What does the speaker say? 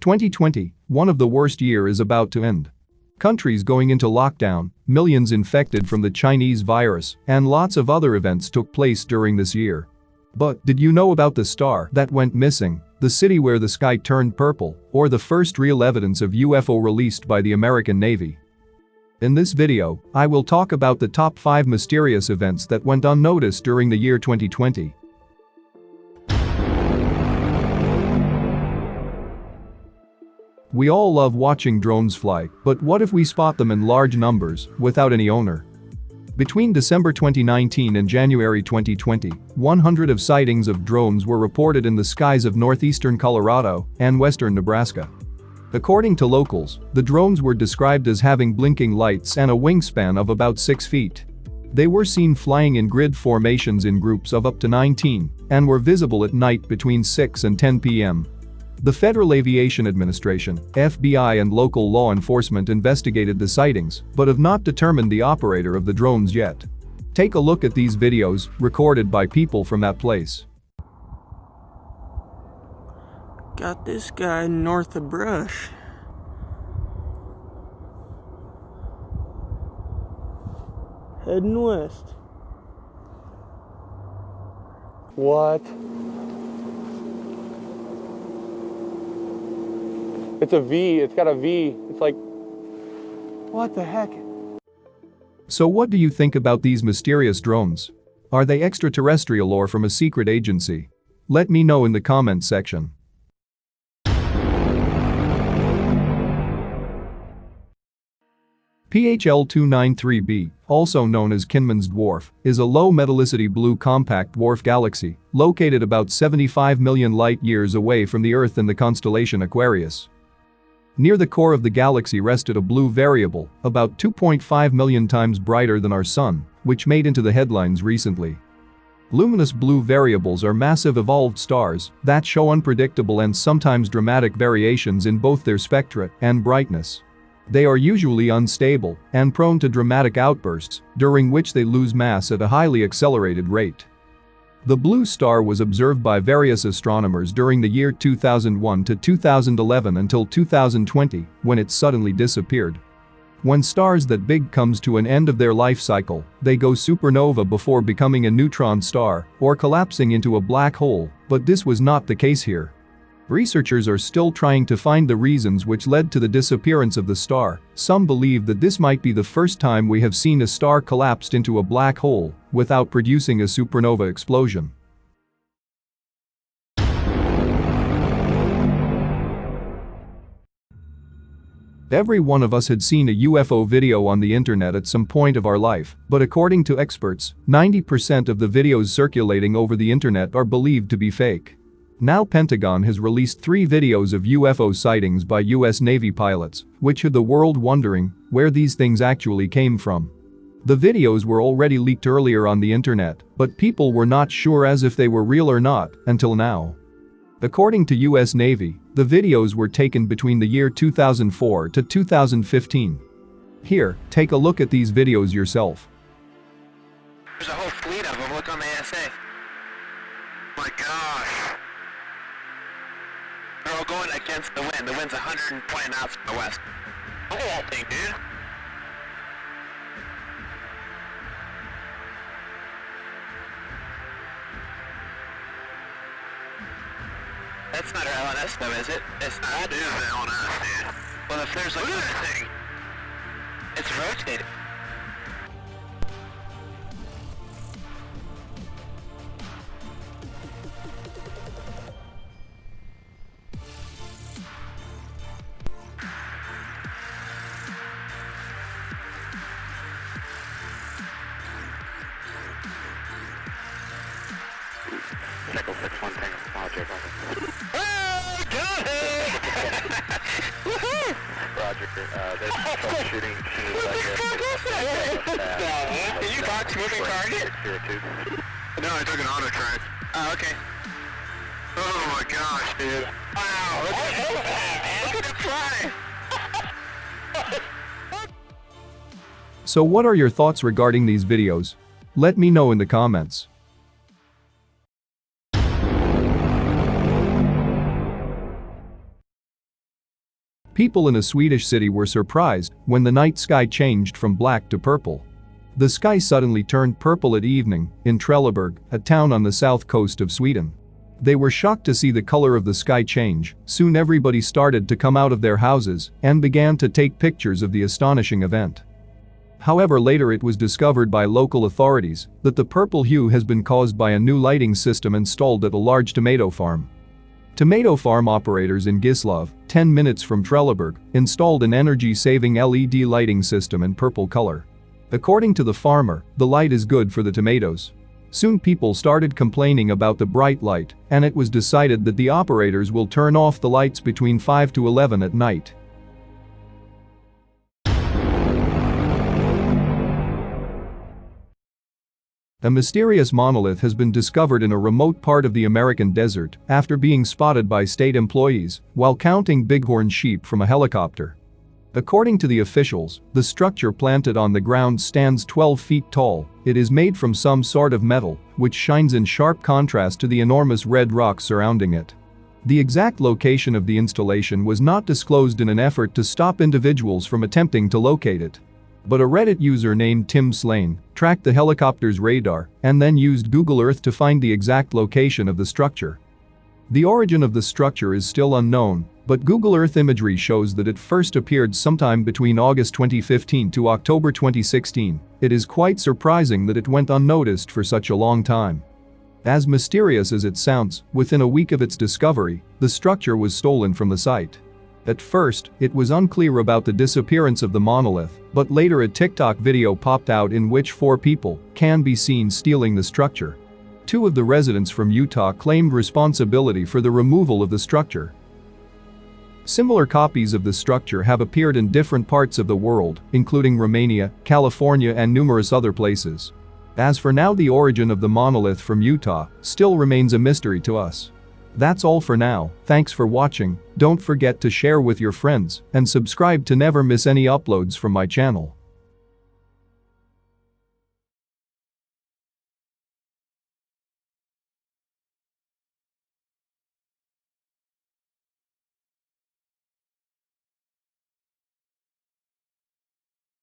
2020, one of the worst year is about to end. Countries going into lockdown, millions infected from the Chinese virus, and lots of other events took place during this year. But did you know about the star that went missing, the city where the sky turned purple, or the first real evidence of UFO released by the American Navy? In this video, I will talk about the top 5 mysterious events that went unnoticed during the year 2020. We all love watching drones fly, but what if we spot them in large numbers, without any owner? Between December 2019 and January 2020, 100 of sightings of drones were reported in the skies of northeastern Colorado and western Nebraska. According to locals, the drones were described as having blinking lights and a wingspan of about 6 feet. They were seen flying in grid formations in groups of up to 19 and were visible at night between 6 and 10 p.m. The Federal Aviation Administration, FBI, and local law enforcement investigated the sightings but have not determined the operator of the drones yet. Take a look at these videos recorded by people from that place. Got this guy north of Brush. Heading west. What? It's a V, it's got a V. It's like, what the heck? So what do you think about these mysterious drones? Are they extraterrestrial or from a secret agency? Let me know in the comments section. PHL-293b, also known as Kinman's Dwarf, is a low metallicity blue compact dwarf galaxy located about 75 million light-years away from the Earth in the constellation Aquarius. Near the core of the galaxy rested a blue variable, about 2.5 million times brighter than our Sun, which made into the headlines recently. Luminous blue variables are massive evolved stars that show unpredictable and sometimes dramatic variations in both their spectra and brightness. They are usually unstable and prone to dramatic outbursts, during which they lose mass at a highly accelerated rate. The blue star was observed by various astronomers during the year 2001 to 2011 until 2020, when it suddenly disappeared. When stars that big comes to an end of their life cycle, they go supernova before becoming a neutron star or collapsing into a black hole, but this was not the case here. Researchers are still trying to find the reasons which led to the disappearance of the star. Some believe that this might be the first time we have seen a star collapsed into a black hole without producing a supernova explosion. Every one of us had seen a UFO video on the internet at some point of our life, but according to experts, 90% of the videos circulating over the internet are believed to be fake. Now Pentagon has released 3 videos of UFO sightings by US Navy pilots, which had the world wondering where these things actually came from. The videos were already leaked earlier on the internet, but people were not sure as if they were real or not until now. According to US Navy, the videos were taken between the year 2004 to 2015. Here, take a look at these videos yourself. There's a whole fleet of them, look on the ASA. My gosh. They're all going against the wind. The wind's 120 knots from the west. Look at that thing, dude. That's not our LNS though, is it? It's not. That is the LNS, dude. Well, if there's like another thing, it's rotating. Nickel 6-1 Tango, Roger. Oh, got it! Woohoo! Roger, there's troubleshooting Did you box moving target? 602. No, I took an auto track. Oh, okay. Oh my gosh, dude. Wow, look at it fly! So what are your thoughts regarding these videos? Let me know in the comments. People in a Swedish city were surprised when the night sky changed from black to purple. The sky suddenly turned purple at evening in Trelleborg, a town on the south coast of Sweden. They were shocked to see the color of the sky change. Soon everybody started to come out of their houses and began to take pictures of the astonishing event. However, later it was discovered by local authorities that the purple hue has been caused by a new lighting system installed at a large tomato farm. Tomato farm operators in Gislov, 10 minutes from Trelleborg, installed an energy-saving LED lighting system in purple color. According to the farmer, the light is good for the tomatoes. Soon people started complaining about the bright light, and it was decided that the operators will turn off the lights between 5 to 11 at night. A mysterious monolith has been discovered in a remote part of the American desert after being spotted by state employees while counting bighorn sheep from a helicopter. According to the officials, the structure planted on the ground stands 12 feet tall. It is made from some sort of metal, which shines in sharp contrast to the enormous red rocks surrounding it. The exact location of the installation was not disclosed in an effort to stop individuals from attempting to locate it. But a Reddit user named Tim Slane tracked the helicopter's radar and then used Google Earth to find the exact location of the structure. The origin of the structure is still unknown, but Google Earth imagery shows that it first appeared sometime between August 2015 to October 2016. It is quite surprising that it went unnoticed for such a long time. As mysterious as it sounds, within a week of its discovery, the structure was stolen from the site. At first, it was unclear about the disappearance of the monolith, but later a TikTok video popped out in which 4 people can be seen stealing the structure. 2 of the residents from Utah claimed responsibility for the removal of the structure. Similar copies of the structure have appeared in different parts of the world, including Romania, California, and numerous other places. As for now, the origin of the monolith from Utah still remains a mystery to us. That's all for now. Thanks for watching. Don't forget to share with your friends and subscribe to never miss any uploads from my channel.